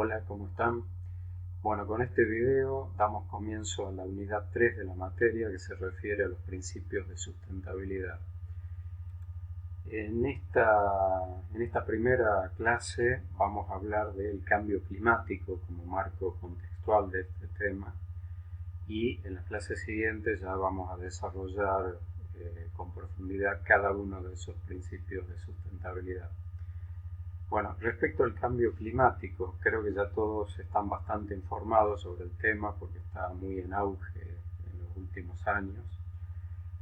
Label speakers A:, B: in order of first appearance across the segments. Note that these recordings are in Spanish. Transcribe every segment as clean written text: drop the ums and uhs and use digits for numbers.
A: Hola, ¿cómo están? Bueno, con este video damos comienzo a la unidad 3 de la materia que se refiere a los principios de sustentabilidad. En esta primera clase vamos a hablar del cambio climático como marco contextual de este tema y en las clases siguientes ya vamos a desarrollar con profundidad cada uno de esos principios de sustentabilidad. Bueno, respecto al cambio climático, creo que ya todos están bastante informados sobre el tema porque está muy en auge en los últimos años.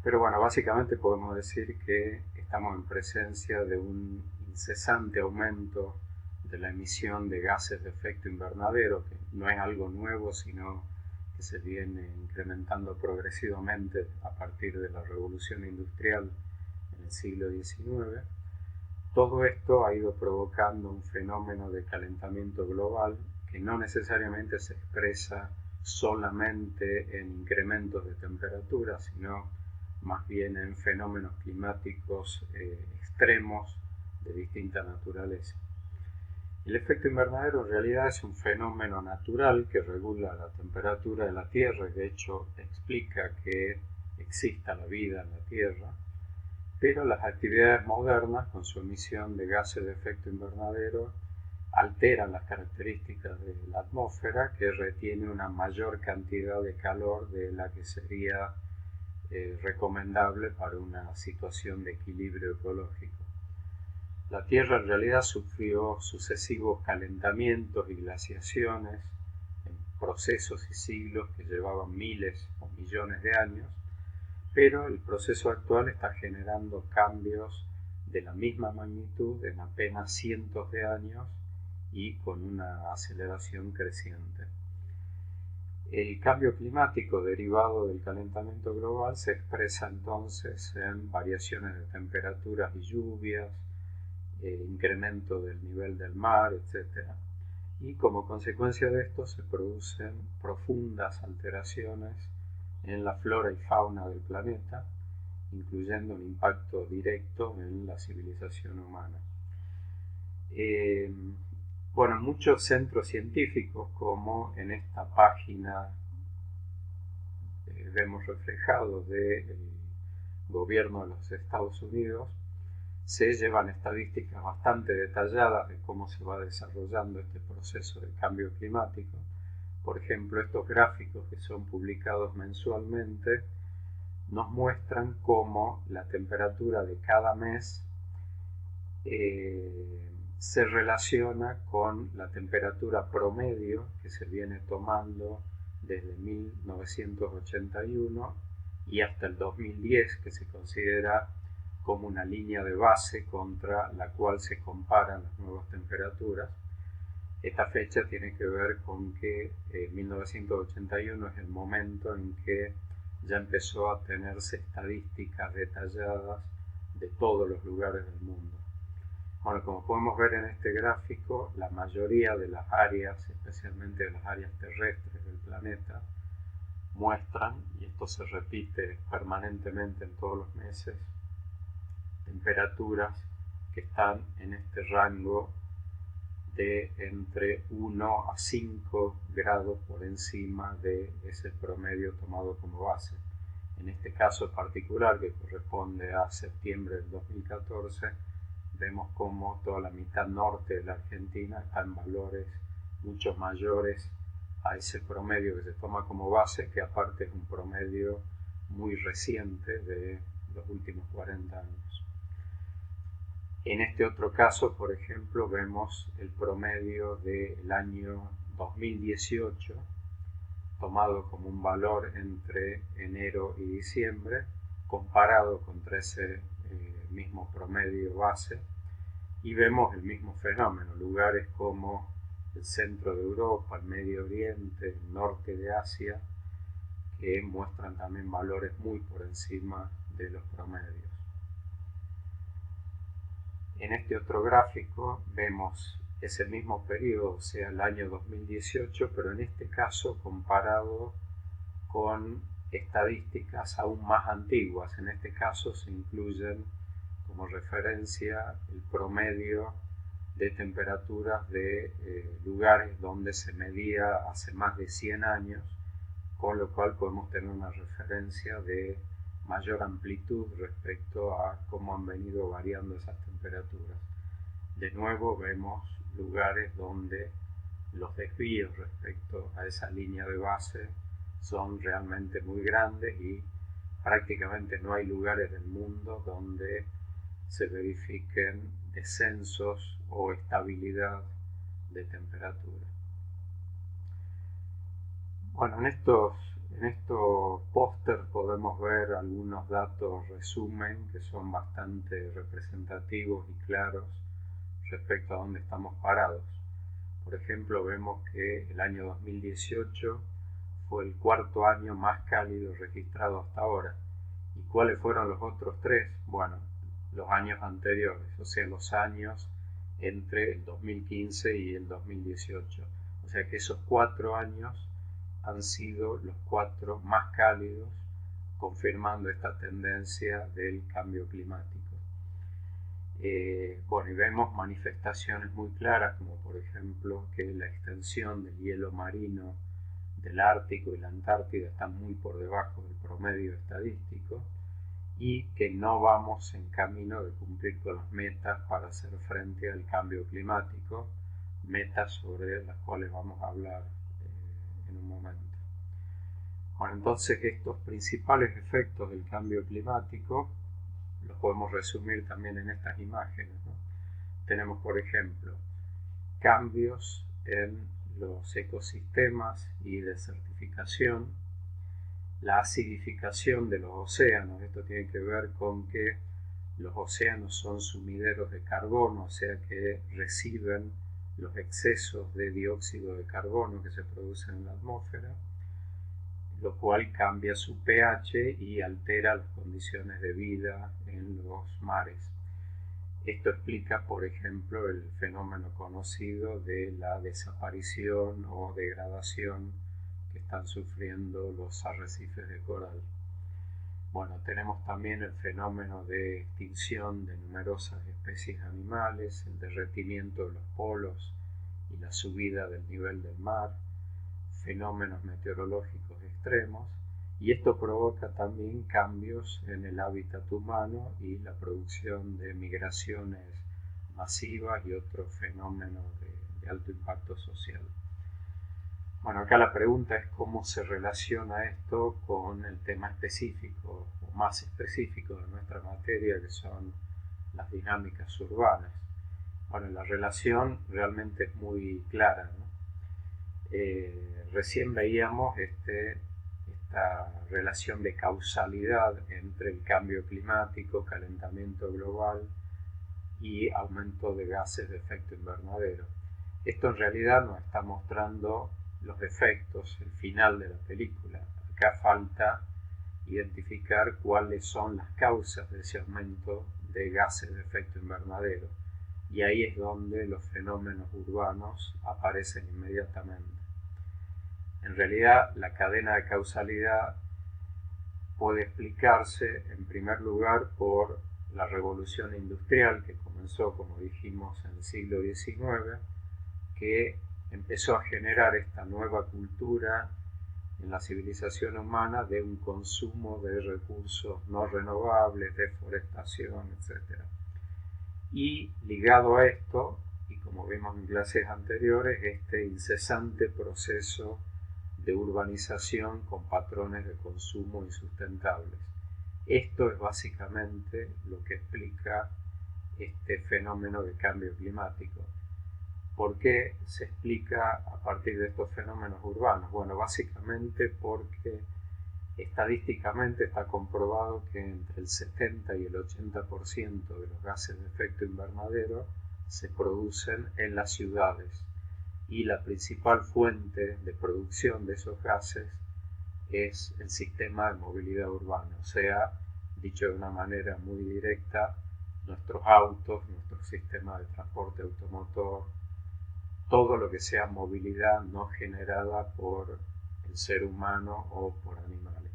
A: Pero bueno, básicamente podemos decir que estamos en presencia de un incesante aumento de la emisión de gases de efecto invernadero, que no es algo nuevo, sino que se viene incrementando progresivamente a partir de la revolución industrial en el siglo XIX. Todo esto ha ido provocando un fenómeno de calentamiento global que no necesariamente se expresa solamente en incrementos de temperatura, sino más bien en fenómenos climáticos extremos de distinta naturaleza. El efecto invernadero en realidad es un fenómeno natural que regula la temperatura de la Tierra y de hecho explica que exista la vida en la Tierra. Pero las actividades modernas, con su emisión de gases de efecto invernadero, alteran las características de la atmósfera, que retiene una mayor cantidad de calor de la que sería recomendable para una situación de equilibrio ecológico. La Tierra en realidad sufrió sucesivos calentamientos y glaciaciones en procesos y siglos que llevaban miles o millones de años, pero el proceso actual está generando cambios de la misma magnitud en apenas cientos de años y con una aceleración creciente. El cambio climático derivado del calentamiento global se expresa entonces en variaciones de temperaturas y lluvias, incremento del nivel del mar, etc. Y como consecuencia de esto se producen profundas alteraciones en la flora y fauna del planeta, incluyendo un impacto directo en la civilización humana. Bueno, muchos centros científicos, como en esta página vemos reflejado del gobierno de los Estados Unidos, se llevan estadísticas bastante detalladas de cómo se va desarrollando este proceso de cambio climático. Por ejemplo, estos gráficos que son publicados mensualmente nos muestran cómo la temperatura de cada mes se relaciona con la temperatura promedio que se viene tomando desde 1981 y hasta el 2010, que se considera como una línea de base contra la cual se comparan las nuevas temperaturas. Esta fecha tiene que ver con que 1981 es el momento en que ya empezó a tenerse estadísticas detalladas de todos los lugares del mundo. Bueno, como podemos ver en este gráfico, la mayoría de las áreas, especialmente de las áreas terrestres del planeta, muestran, y esto se repite permanentemente en todos los meses, temperaturas que están en este rango de entre 1 a 5 grados por encima de ese promedio tomado como base. En este caso particular, que corresponde a septiembre del 2014, vemos como toda la mitad norte de la Argentina está en valores mucho mayores a ese promedio que se toma como base, que aparte es un promedio muy reciente de los últimos 40 años. En este otro caso, por ejemplo, vemos el promedio del año 2018, tomado como un valor entre enero y diciembre, comparado contra ese mismo promedio base, y vemos el mismo fenómeno. Lugares como el centro de Europa, el Medio Oriente, el norte de Asia, que muestran también valores muy por encima de los promedios. En este otro gráfico vemos ese mismo periodo, o sea, el año 2018, pero en este caso comparado con estadísticas aún más antiguas. En este caso se incluyen como referencia el promedio de temperaturas de lugares donde se medía hace más de 100 años, con lo cual podemos tener una referencia de mayor amplitud respecto a cómo han venido variando esas temperaturas. De nuevo vemos lugares donde los desvíos respecto a esa línea de base son realmente muy grandes y prácticamente no hay lugares del mundo donde se verifiquen descensos o estabilidad de temperatura. Bueno, en estos pósters podemos ver algunos datos resumen que son bastante representativos y claros respecto a dónde estamos parados. Por ejemplo, vemos que el año 2018 fue el cuarto año más cálido registrado hasta ahora. ¿Y cuáles fueron los otros tres? Bueno, los años anteriores, o sea, los años entre el 2015 y el 2018. O sea que esos 4 años han sido los 4 más cálidos, confirmando esta tendencia del cambio climático. Bueno, y vemos manifestaciones muy claras, como por ejemplo que la extensión del hielo marino del Ártico y la Antártida están muy por debajo del promedio estadístico y que no vamos en camino de cumplir con las metas para hacer frente al cambio climático, metas sobre las cuales vamos a hablar en un momento. Bueno, entonces estos principales efectos del cambio climático los podemos resumir también en estas imágenes, ¿no? Tenemos, por ejemplo, cambios en los ecosistemas y desertificación, la acidificación de los océanos. Esto tiene que ver con que los océanos son sumideros de carbono, o sea que reciben los excesos de dióxido de carbono que se producen en la atmósfera, lo cual cambia su pH y altera las condiciones de vida en los mares. Esto explica, por ejemplo, el fenómeno conocido de la desaparición o degradación que están sufriendo los arrecifes de coral. Bueno, tenemos también el fenómeno de extinción de numerosas especies animales, el derretimiento de los polos y la subida del nivel del mar, fenómenos meteorológicos extremos, y esto provoca también cambios en el hábitat humano y la producción de migraciones masivas y otros fenómenos de alto impacto social. Bueno, acá la pregunta es cómo se relaciona esto con el tema específico o más específico de nuestra materia, que son las dinámicas urbanas. Bueno, la relación realmente es muy clara, ¿no? Recién veíamos esta relación de causalidad entre el cambio climático, calentamiento global y aumento de gases de efecto invernadero. Esto en realidad nos está mostrando los efectos, el final de la película. Acá falta identificar cuáles son las causas de ese aumento de gases de efecto invernadero. Y ahí es donde los fenómenos urbanos aparecen inmediatamente. En realidad, la cadena de causalidad puede explicarse, en primer lugar, por la revolución industrial que comenzó, como dijimos, en el siglo XIX, que empezó a generar esta nueva cultura en la civilización humana de un consumo de recursos no renovables, deforestación, etc. Y ligado a esto, y como vimos en clases anteriores, este incesante proceso de urbanización con patrones de consumo insustentables. Esto es básicamente lo que explica este fenómeno de cambio climático. ¿Por qué se explica a partir de estos fenómenos urbanos? Bueno, básicamente porque estadísticamente está comprobado que entre el 70 y el 80% de los gases de efecto invernadero se producen en las ciudades. Y la principal fuente de producción de esos gases es el sistema de movilidad urbana, o sea, dicho de una manera muy directa, nuestros autos, nuestro sistema de transporte automotor, todo lo que sea movilidad no generada por el ser humano o por animales.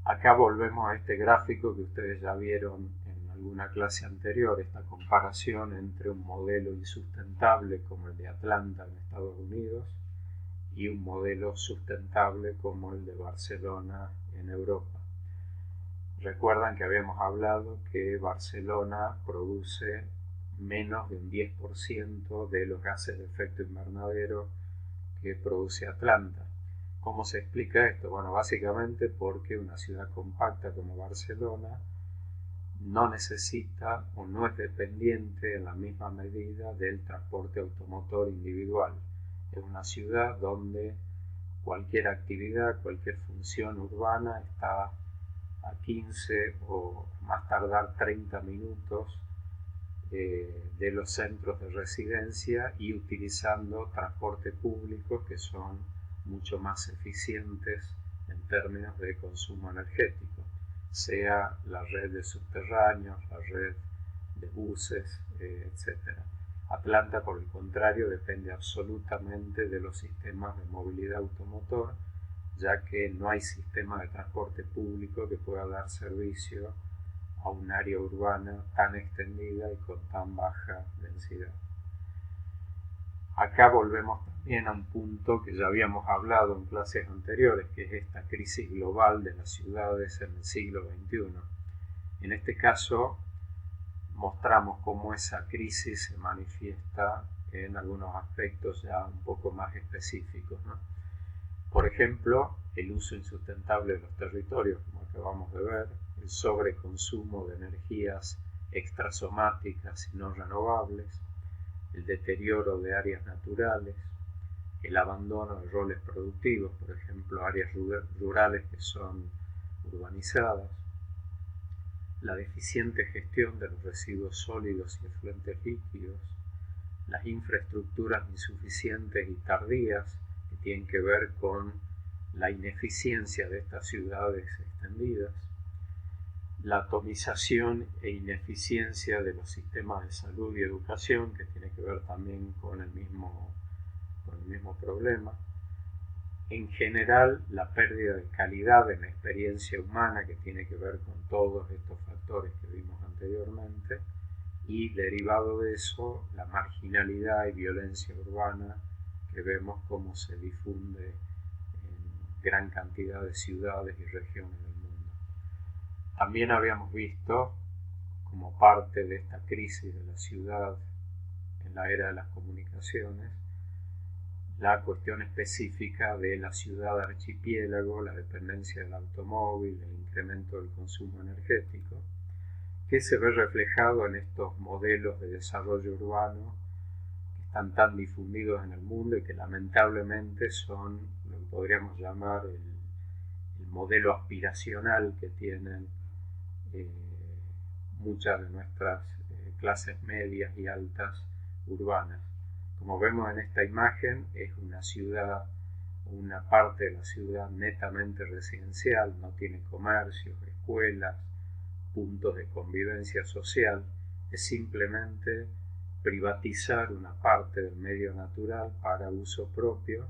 A: Acá volvemos a este gráfico que ustedes ya vieron en alguna clase anterior esta comparación entre un modelo insustentable como el de Atlanta en Estados Unidos y un modelo sustentable como el de Barcelona en Europa. Recuerdan que habíamos hablado que Barcelona produce menos de un 10% de los gases de efecto invernadero que produce Atlanta. ¿Cómo se explica esto? Bueno, básicamente porque una ciudad compacta como Barcelona no necesita o no es dependiente en la misma medida del transporte automotor individual. Es una ciudad donde cualquier actividad, cualquier función urbana está a 15 o más tardar 30 minutos de los centros de residencia y utilizando transporte público que son mucho más eficientes en términos de consumo energético, sea la red de subterráneos, la red de buses, etc. Atlanta, por el contrario, depende absolutamente de los sistemas de movilidad automotor, ya que no hay sistema de transporte público que pueda dar servicio a un área urbana tan extendida y con tan baja densidad. Acá volvemos también a un punto que ya habíamos hablado en clases anteriores, que es esta crisis global de las ciudades en el siglo XXI. En este caso, mostramos cómo esa crisis se manifiesta en algunos aspectos ya un poco más específicos, ¿no? Por ejemplo, el uso insustentable de los territorios, como acabamos de ver, el sobreconsumo de energías extrasomáticas y no renovables, el deterioro de áreas naturales, el abandono de roles productivos, por ejemplo, áreas rurales que son urbanizadas, la deficiente gestión de los residuos sólidos y efluentes líquidos, las infraestructuras insuficientes y tardías que tienen que ver con la ineficiencia de estas ciudades extendidas, la atomización e ineficiencia de los sistemas de salud y educación, que tiene que ver también con el mismo problema. En general, la pérdida de calidad en la experiencia humana, que tiene que ver con todos estos factores que vimos anteriormente, y derivado de eso, la marginalidad y violencia urbana que vemos cómo se difunde en gran cantidad de ciudades y regiones del mundo. También habíamos visto, como parte de esta crisis de la ciudad en la era de las comunicaciones, la cuestión específica de la ciudad archipiélago, la dependencia del automóvil, el incremento del consumo energético, que se ve reflejado en estos modelos de desarrollo urbano que están tan difundidos en el mundo y que lamentablemente son lo que podríamos llamar el modelo aspiracional que tienen muchas de nuestras clases medias y altas urbanas. Como vemos en esta imagen, es una ciudad, una parte de la ciudad netamente residencial, no tiene comercios, escuelas, puntos de convivencia social, es simplemente privatizar una parte del medio natural para uso propio,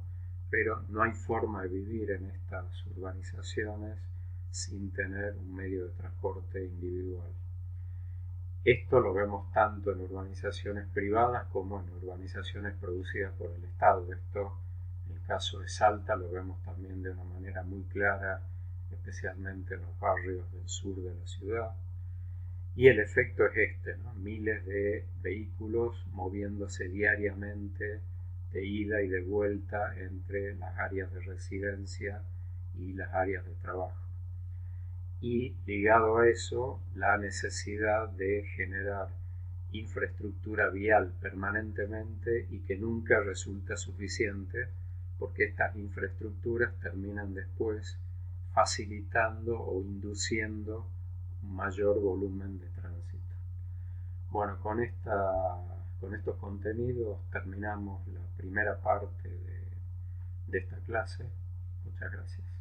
A: pero no hay forma de vivir en estas urbanizaciones sin tener un medio de transporte individual. Esto lo vemos tanto en urbanizaciones privadas como en urbanizaciones producidas por el Estado. Esto, en el caso de Salta, lo vemos también de una manera muy clara, especialmente en los barrios del sur de la ciudad. Y el efecto es este, ¿no? Miles de vehículos moviéndose diariamente de ida y de vuelta entre las áreas de residencia y las áreas de trabajo. Y ligado a eso, la necesidad de generar infraestructura vial permanentemente y que nunca resulta suficiente porque estas infraestructuras terminan después facilitando o induciendo un mayor volumen de tránsito. Bueno, con estos contenidos terminamos la primera parte de esta clase. Muchas gracias.